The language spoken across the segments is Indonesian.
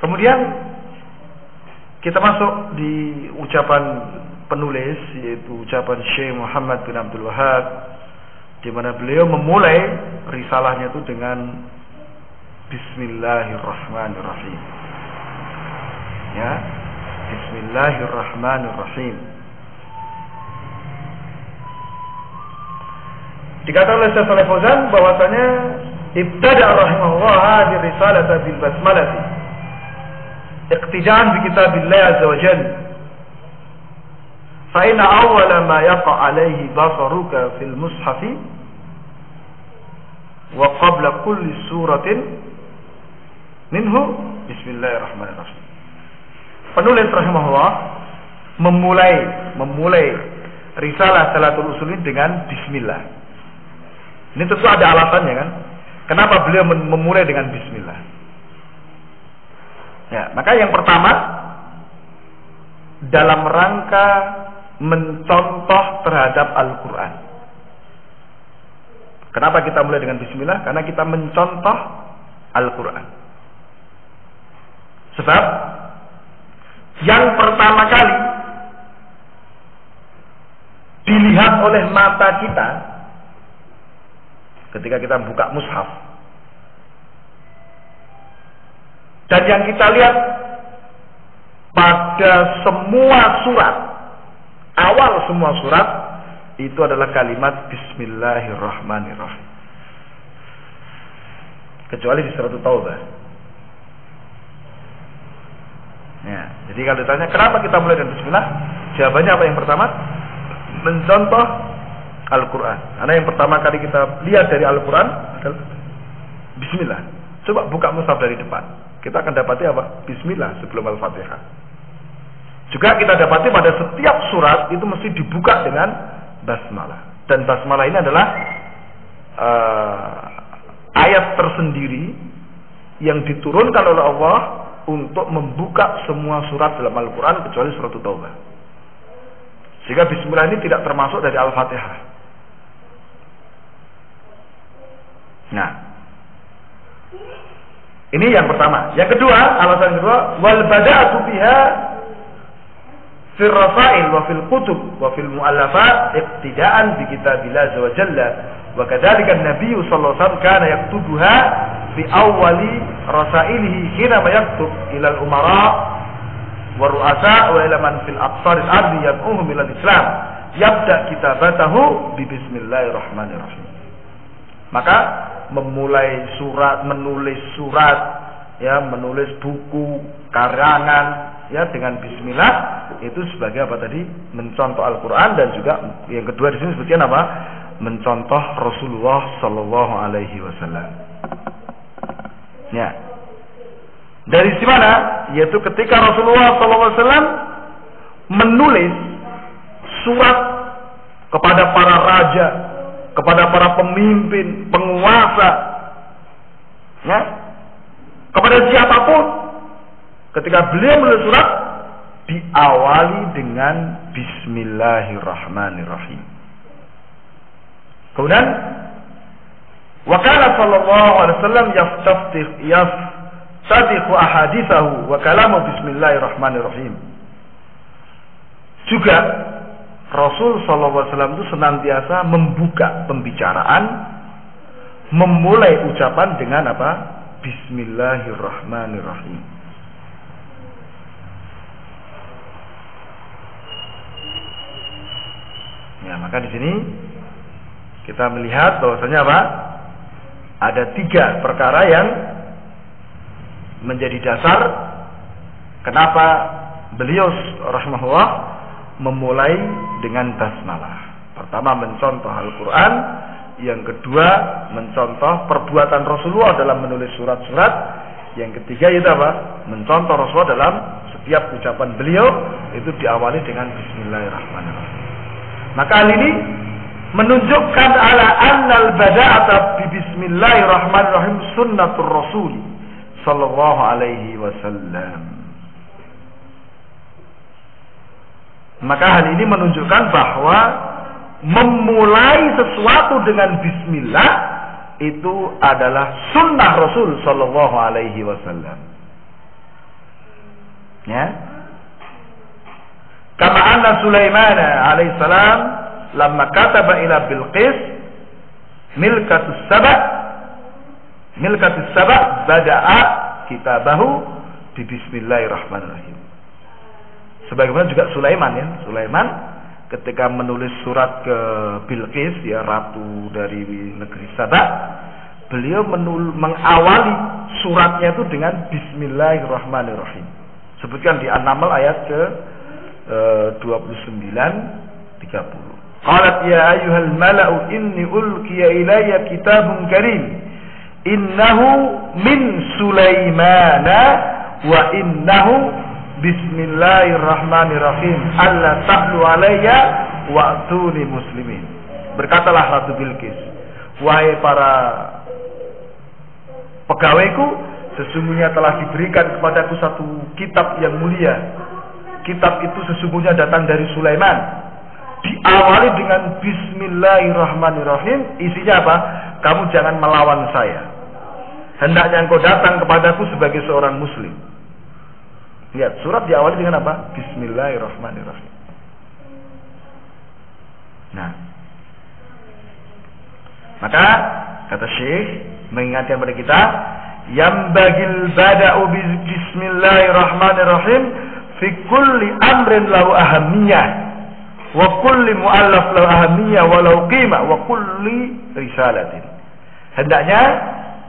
Kemudian kita masuk di ucapan penulis, yaitu ucapan Syekh Muhammad bin Abdul Wahhab, di mana beliau memulai risalahnya itu dengan Bismillahirrahmanirrahim. Ya, Bismillahirrahmanirrahim. Dikatakan oleh Syekh Shalih Fauzan bahwasanya ibtada rahimahullah hadhihi risalata bil basmalati iqtidaan bi kitabillah azza wa jalla fa inna awwala ma yaqa alayhi basaruka fil mushafi wa qabla kulli suratin minhu bismillahirrahmanirrahim. Penulis rahimahullah memulai risalah Salatul Usul ini dengan bismillah. Ini tentu ada alasannya kan? Kenapa beliau memulai dengan bismillah? Ya, maka yang pertama dalam rangka mencontoh terhadap Al-Quran. Kenapa kita mulai dengan bismillah? Karena kita mencontoh Al-Quran. Sebab yang pertama kali dilihat oleh mata kita ketika kita buka mushaf, dan yang kita lihat pada semua surat, awal semua surat itu adalah kalimat Bismillahirrahmanirrahim, kecuali di surat Taubah. Ya, jadi kalau ditanya kenapa kita mulai dengan bismillah, jawabannya apa? Yang pertama, mencontoh Al-Quran. Karena yang pertama kali kita lihat dari Al-Quran adalah bismillah. Coba buka mushaf dari depan, kita akan dapati apa? Bismillah sebelum Al-Fatihah. Juga kita dapati pada setiap surat itu mesti dibuka dengan basmalah. Dan basmalah ini adalah ayat tersendiri yang diturunkan oleh Allah untuk membuka semua surat dalam Al-Quran kecuali surat Taubah. Sehingga bismillah ini tidak termasuk dari Al-Fatihah. Nah, ini yang pertama. Yang kedua, alasan kedua, wal bada'atu biha fil rasail wa fil kutub wa fil mu'allafat iqtida'an bi kitabillah azza wa jalla wa kadzalika an-nabiy sallallahu alaihi wasallam kana yaktubuha fi awwali rasailihi hina yaktub ila al-umara wa ru'asa wa ila man fil aqsar al-ardi yad'uhum ila al-islam yabda kitabatahu bi bismillahirrahmanirrahim. Maka memulai surat, menulis surat, ya, menulis buku, karangan, ya, dengan bismillah itu sebagai apa tadi? Mencontoh Al-Quran, dan juga yang kedua di sini sebutkan apa? Mencontoh Rasulullah Sallallahu Alaihi Wasallam. Ya, dari mana? Yaitu ketika Rasulullah Sallallahu Alaihi Wasallam menulis surat kepada para raja, kepada para pemimpin, penguasa, ya, kepada siapapun, ketika beliau menulis surat diawali dengan Bismillahirrahmanirrahim. Kemudian wa kana sallallahu alaihi wasallam yaftatihu ahaditsahu wa kalamu Bismillahirrahmanirrahim. Juga Rasul SAW itu senantiasa membuka pembicaraan, memulai ucapan dengan apa? Bismillahirrahmanirrahim. Ya, maka di sini kita melihat bahwasanya apa? Ada 3 perkara yang menjadi dasar kenapa beliau rahimahullah memulai dengan basmalah. Pertama, mencontoh Al-Quran. Yang kedua, mencontoh perbuatan Rasulullah dalam menulis surat-surat. Yang ketiga itu apa? Mencontoh Rasulullah dalam setiap ucapan beliau itu diawali dengan Bismillahirrahmanirrahim. Maka hal ini menunjukkan ala annal bada'ata bi Bismillahirrahmanirrahim sunnatur Rasul sallallahu alaihi wasallam. Maka hal ini menunjukkan bahwa memulai sesuatu dengan bismillah itu adalah sunnah Rasul sallallahu alaihi wasallam. Ya. Kama anna Sulaiman alaihissalam lamma kataba ila Bilqis milkatus saba bada'a kitabahu bi bismillahirrahmanirrahim. Sebagaimana juga Sulaiman ya. Sulaiman ketika menulis surat ke Bilqis ya, ratu dari negeri Saba, beliau mengawali suratnya itu dengan bismillahirrahmanirrahim. Sebutkan di An-Naml ayat ke 29 30. Qalat ya ayyuhal mala'u inni ulqiya ilayya kitabun karim innahu min Sulaimana wa innahu bismillahirrahmanirrahim alla ta'lu alayya wa'tuni muslimin. Berkatalah Ratu Bilqis, wahai para pegawaiku, sesungguhnya telah diberikan kepadaku satu kitab yang mulia. Kitab itu sesungguhnya datang dari Sulaiman, diawali dengan bismillahirrahmanirrahim. Isinya apa? Kamu jangan melawan saya, hendaknya engkau datang kepadaku sebagai seorang muslim. Lihat, surat diawali dengan apa? Bismillahirrahmanirrahim. Nah, maka kata Syekh mengingatkan kepada kita, yambagil bada'u bismillahirrahmanirrahim fi kulli amrin lahu ahamiyah wa kulli mu'allaf lahu ahamiyah walau qimah wa kulli risalatin. Hendaknya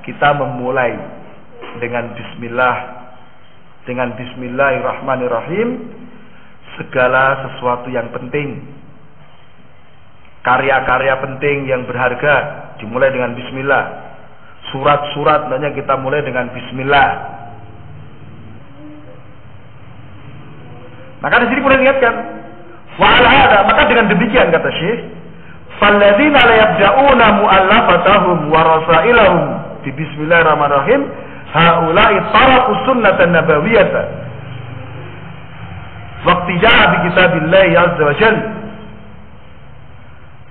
kita memulai dengan bismillahirrahmanirrahim segala sesuatu yang penting, karya-karya penting yang berharga dimulai dengan bismillah. Surat-surat banyak kita mulai dengan bismillah. Maka di sini boleh diingatkan, wa ala hada, maka dengan demikian kata Syekh, falladzina la yabda'una mu'allafatahum wa rasailahum bi bismillahirrahmanirrahim haula'i taraku sunnatan nabawiyyata waqtija'a bi kitabillahi azza wa jalla.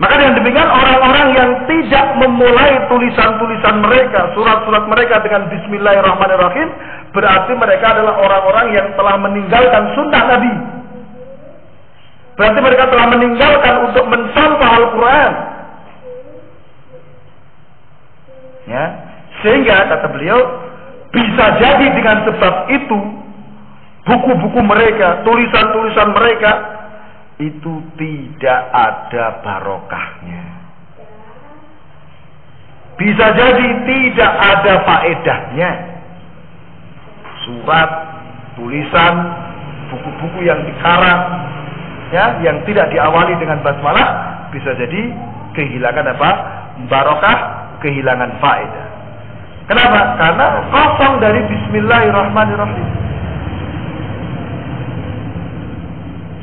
Maka dengan demikian orang-orang yang tidak memulai tulisan-tulisan mereka, surat-surat mereka dengan bismillahirrahmanirrahim, berarti mereka adalah orang-orang yang telah meninggalkan sunnah Nabi. Berarti mereka telah meninggalkan untuk mencontoh Al-Quran. Ya, sehingga kata beliau, bisa jadi dengan sebab itu buku-buku mereka, tulisan-tulisan mereka itu tidak ada barokahnya. Bisa jadi tidak ada faedahnya. Surat, tulisan, buku-buku yang dikarang, ya, yang tidak diawali dengan basmalah, bisa jadi kehilangan apa? Barokah, kehilangan faedah. Kenapa? Karena kosong dari bismillahirrahmanirrahim.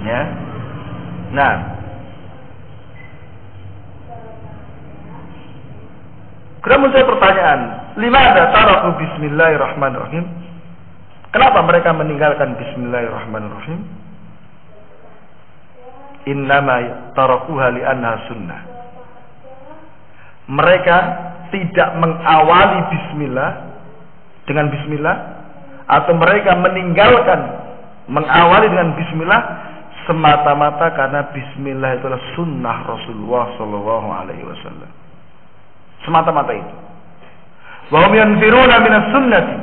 Ya. Nah, kemudian muncul pertanyaan, limada taraku bismillahirrahmanirrahim? Kenapa mereka meninggalkan bismillahirrahmanirrahim? Innama tarakuha li'annaha sunnah. Mereka tidak mengawali bismillah dengan bismillah, atau mereka meninggalkan mengawali dengan bismillah semata-mata karena bismillah itulah sunnah Rasulullah sallallahu alaihi wasallam. Semata-mata itu. Wa hum yanfiruna minas sunnati.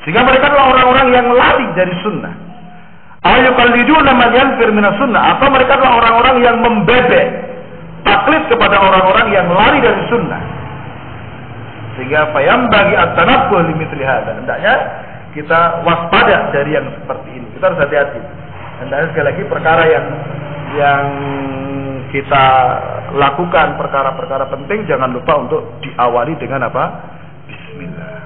Sehingga mereka adalah orang-orang yang lari dari sunnah. Ayuqalliduna man yanfir minas sunnah, atau mereka adalah orang-orang yang membebek taklid kepada orang-orang yang lari dari sunnah. Sehingga fayambagi at-tanabbuh limithli hadza. Hendaknya kita waspada dari yang seperti ini. Kita harus hati-hati. Hendaknya sekali lagi perkara yang kita lakukan, perkara-perkara penting, jangan lupa untuk diawali dengan apa? Bismillah.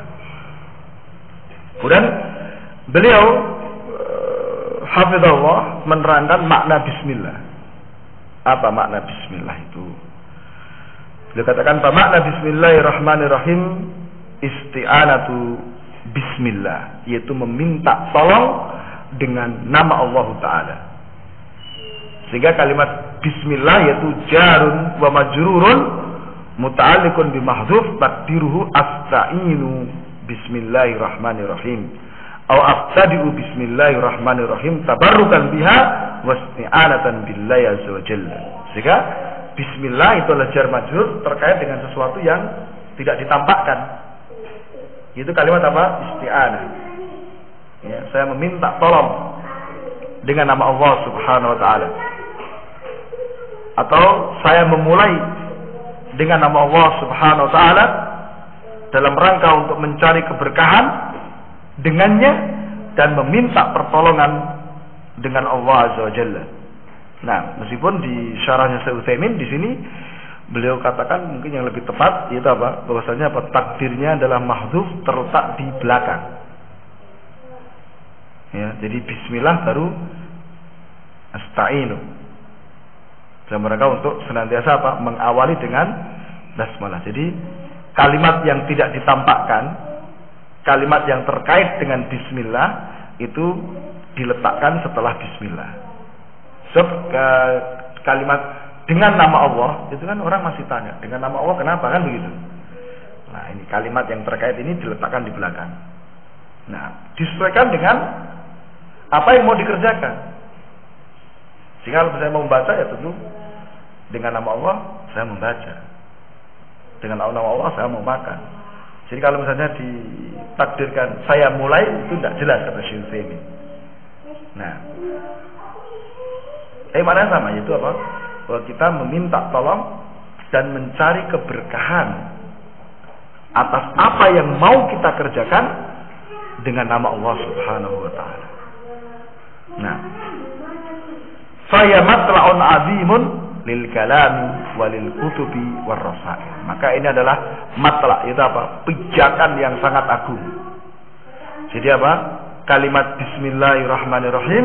Kemudian beliau hafizahullah menerangkan makna bismillah. Apa makna bismillah itu? Beliau katakan, makna bismillahirrahmanirrahim isti'anatu bismillah, yaitu meminta tolong dengan nama Allah Ta'ala. Sehingga kalimat bismillah yaitu jarun wa majrurun muta'alliqun bi mahdzuf taqdiruhu asta'inu bismillahirrahmanirrahim Au abtadi'u bismillahirrahmanirrahim tabarrukan biha wasti'anatan billahi azza wa jalla. Sehingga bismillah itu adalah jar majrur terkait dengan sesuatu yang tidak ditampakkan. Itu kalimat apa? Isti'anah. Ya, saya meminta tolong dengan nama Allah Subhanahu wa taala. Atau saya memulai dengan nama Allah Subhanahu wa taala dalam rangka untuk mencari keberkahan dengannya dan meminta pertolongan dengan Allah Azza wa Jalla. Nah, meskipun di syarahnya Syekh Utsaimin di sini beliau katakan mungkin yang lebih tepat yaitu apa? Bahwasanya apa? Takdirnya adalah mahdzuf terletak di belakang. Ya, jadi bismillah baru asta'inu. Dalam rangka untuk senantiasa apa? Mengawali dengan basmalah. Jadi kalimat yang tidak ditampakkan, kalimat yang terkait dengan bismillah itu diletakkan setelah bismillah. Kalimat dengan nama Allah itu kan orang masih tanya, dengan nama Allah kenapa kan begitu? Nah, ini kalimat yang terkait ini diletakkan di belakang. Nah, disesuaikan dengan apa yang mau dikerjakan. Jika kalau saya mau membaca ya tentu dengan nama Allah saya membaca. Dengan nama Allah saya mau makan. Jadi kalau misalnya ditakdirkan saya mulai itu tidak jelas kata Syekh ini. Nah, maknanya sama yaitu apa? Bahwa kita meminta tolong dan mencari keberkahan atas apa yang mau kita kerjakan dengan nama Allah Subhanahu wa taala. Nah, saya matla'un azimun lil kalami walil kutubi war rasail. Maka ini adalah matla' itu apa? Pijakan yang sangat agung. Jadi apa? Kalimat bismillahirrahmanirrahim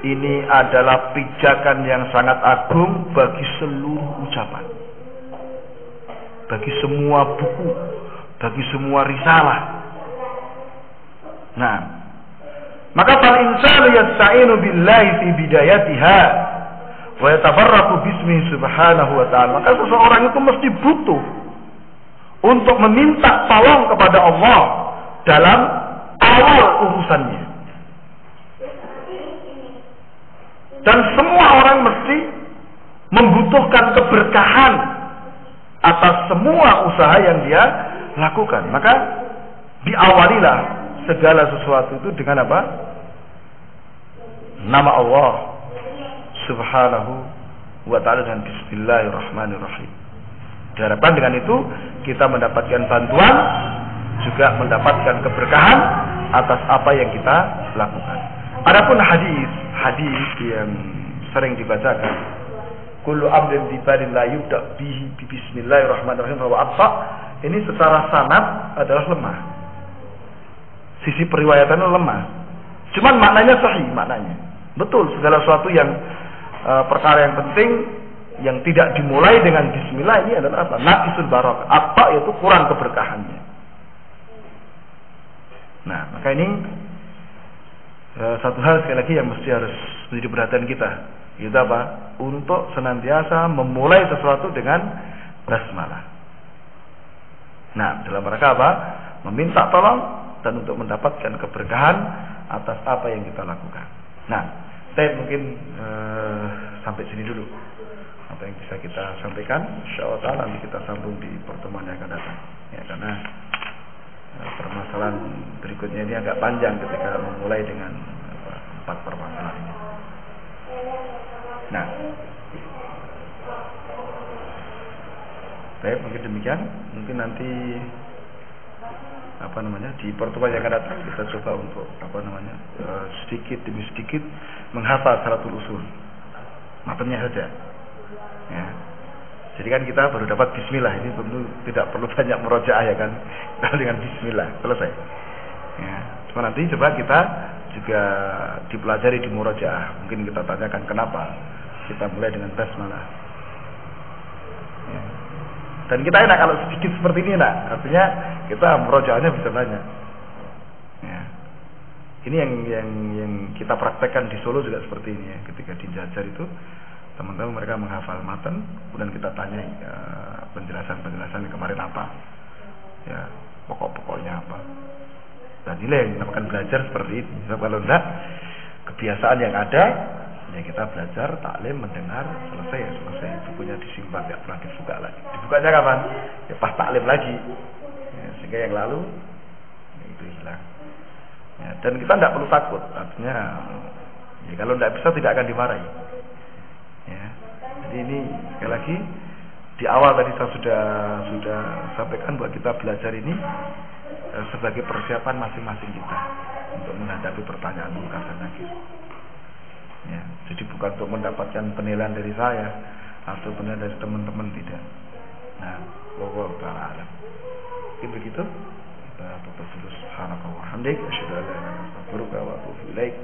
ini adalah pijakan yang sangat agung bagi seluruh ucapan, bagi semua buku, bagi semua risalah. Nah, maka fal insanu yasta'inu billahi fi bidayatiha wa yatabarraku bismihi subhanahu wa ta'ala. Maka seseorang itu mesti butuh untuk meminta tolong kepada Allah dalam awal urusannya. Dan semua orang mesti membutuhkan keberkahan atas semua usaha yang dia lakukan. Maka diawalilah segala sesuatu itu dengan apa? Nama Allah Subhanahu wa ta'ala dan bismillahirrahmanirrahim. Diharapkan dengan itu kita mendapatkan bantuan, juga mendapatkan keberkahan atas apa yang kita lakukan. Adapun hadis yang sering dibacakan, kullu amrin dibadin la yubda bihi bismillahirrahmanirrahim wa abta, ini secara sanad adalah lemah. Sisi periwayatannya lemah. Cuman maknanya sahih maknanya. Betul, segala sesuatu yang perkara yang penting yang tidak dimulai dengan bismillah ini adalah apa? Naqisul barakah. Abta yaitu kurang keberkahannya. Nah, maka ini satu hal sekali lagi yang mesti harus menjadi perhatian kita, itu apa? Untuk senantiasa memulai sesuatu dengan basmalah. Nah, dalam rangka apa? Meminta tolong dan untuk mendapatkan keberkahan atas apa yang kita lakukan. Nah, saya mungkin sampai sini dulu apa yang bisa kita sampaikan. Insyaallah nanti kita sambung di pertemuan yang akan datang. Ya, karena permasalahan berikutnya ini agak panjang ketika memulai dengan 4 permasalahan ini. Nah, baik, mungkin demikian. Mungkin nanti di pertemuan yang akan datang kita coba untuk sedikit demi sedikit menghafal Salatul Usul, matanya saja. Ya. Jadi kan kita baru dapat bismillah, ini tentu tidak perlu banyak murojaah ya kan. Kita dengan bismillah selesai. Ya. Cuma nanti coba kita juga dipelajari di murojaah. Mungkin kita tanyakan kenapa kita mulai dengan basmalah. Ya. Dan kita enak kalau sedikit seperti ini enak. Artinya kita murojaahnya bisa banyak. Ya. Ini yang kita praktekkan di Solo juga seperti ini ya. Ketika di Jajar itu teman-teman mereka menghafal matan, kemudian kita tanya penjelasan kemarin apa, ya pokok-pokoknya apa. Dan inilah yang dinamakan belajar seperti ini. Sebab kalau enggak, kebiasaan yang ada, ya kita belajar, taklim, mendengar, selesai ya selesai. Bukunya disimpan, tidak pernah dibuka lagi. Dibukanya kapan? Ya pas taklim lagi. Ya, sehingga yang lalu ya itu hilang. Ya, dan kita tidak perlu takut. Artinya, ya kalau tidak bisa tidak akan dimarahi. Ya, jadi ini sekali lagi di awal tadi saya sudah sampaikan bahwa kita belajar ini sebagai persiapan masing-masing kita untuk menghadapi pertanyaan munkar dan nakir. Ya, jadi bukan untuk mendapatkan penilaian dari saya atau penilaian dari teman-teman, tidak. Nah, wallahu ta'ala alam. Begitu. Kita tutup dulu. Subhanallahi wa bihamdihi, asyhadu an la ilaha illa anta, astaghfiruka wa atubu ilaik.